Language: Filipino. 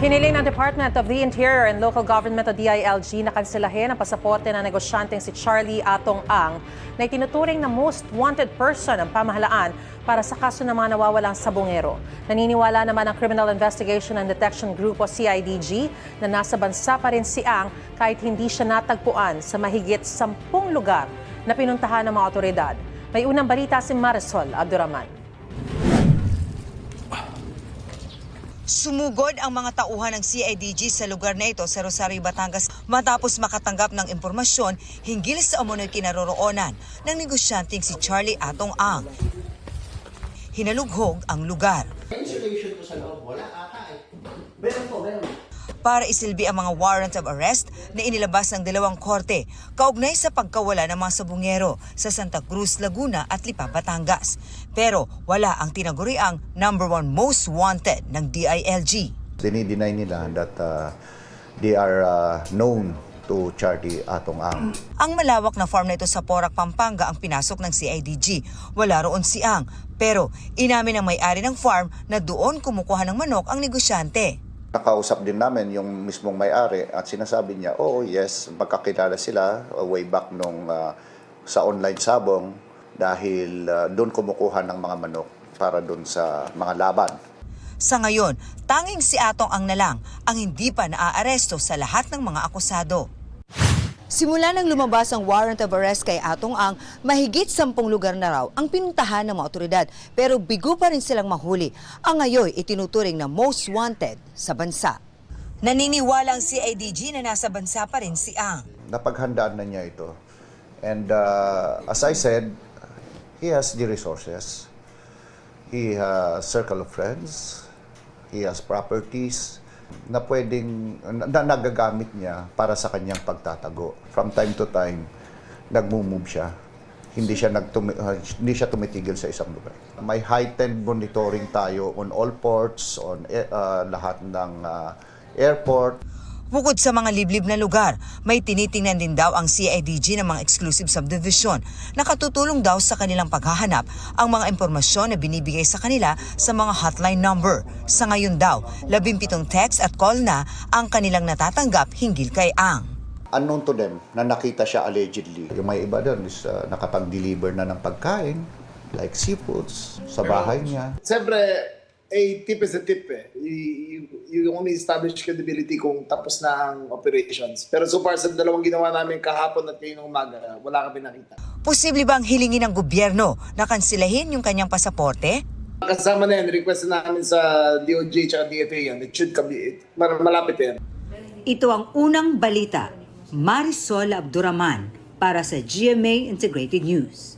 Hiniling ng Department of the Interior and Local Government o DILG na kanselahin ang pasaporte ng negosyanteng si Charlie Atong Ang na itinuturing na most wanted person ng pamahalaan para sa kaso ng mga nawawalang sabongero. Naniniwala naman ang Criminal Investigation and Detection Group o CIDG na nasa bansa pa rin si Ang kahit hindi siya natagpuan sa mahigit 10 lugar na pinuntahan ng mga otoridad. May unang balita si Marisol Abduraman. Sumugod ang mga tauhan ng CIDG sa lugar na ito sa Rosario, Batangas matapos makatanggap ng impormasyon hinggil sa umunoy kinaroroonan ng negosyanteng si Charlie Atong Ang. Hinalughog ang lugar. Insulation ko sa loob, wala ata eh. Meron po. Para isilbi ang mga warrant of arrest na inilabas ng dalawang korte kaugnay sa pagkawala ng mga sabungero sa Santa Cruz, Laguna at Lipa, Batangas. Pero wala ang tinaguriang number 1 most wanted ng DILG. Dinideny nila that they are known to Charlie Atong Ang. Ang malawak na farm na ito sa Porac, Pampanga ang pinasok ng CIDG. Wala roon si Ang. Pero inamin ng may-ari ng farm na doon kumukuha ng manok ang negosyante. Nakausap din namin yung mismong may-ari at sinasabi niya, oh yes, magkakilala sila way back nung sa online sabong dahil doon kumukuha ng mga manok para doon sa mga laban. Sa ngayon, tanging si Atong Ang na lang ang hindi pa naaaresto sa lahat ng mga akusado. Simula nang lumabas ang warrant of arrest kay Atong Ang, mahigit 10 lugar na raw ang pinuntahan ng mga otoridad pero bigo pa rin silang mahuli. Ang ngayon itinuturing na most wanted sa bansa. Naniniwala ang CIDG na nasa bansa pa rin si Ang. Napaghandaan na niya ito. And as I said, he has the resources. He has circle of friends. He has properties na pwedeng na nagagamit niya para sa kanyang pagtatago. From time to time, nagmo-move siya. Hindi siya tumitigil sa isang lugar. May heightened monitoring tayo on all ports, on lahat ng airport. Bukod sa mga liblib na lugar, may tinitingnan din daw ang CIDG ng mga exclusive subdivision na katutulong daw sa kanilang paghahanap ang mga impormasyon na binibigay sa kanila sa mga hotline number. Sa ngayon daw, 17 text at call na ang kanilang natatanggap hinggil kay Ang. Unknown to them na nakita siya allegedly. Yung may iba doon is nakapag-deliver na ng pagkain, like seafoods, sa bahay niya. Siyempre, a tip is a tip eh. You only establish credibility kung tapos na ang operations. Pero so far sa dalawang ginawa namin kahapon at ngayong umaga, wala kami nakita. Posible bang hilingin ng gobyerno na kansilahin yung kanyang pasaporte? Kasama na yan, request na namin sa DOJ at DFA yan. It should come, malapit yan. Ito ang unang balita. Marisol Abduraman para sa GMA Integrated News.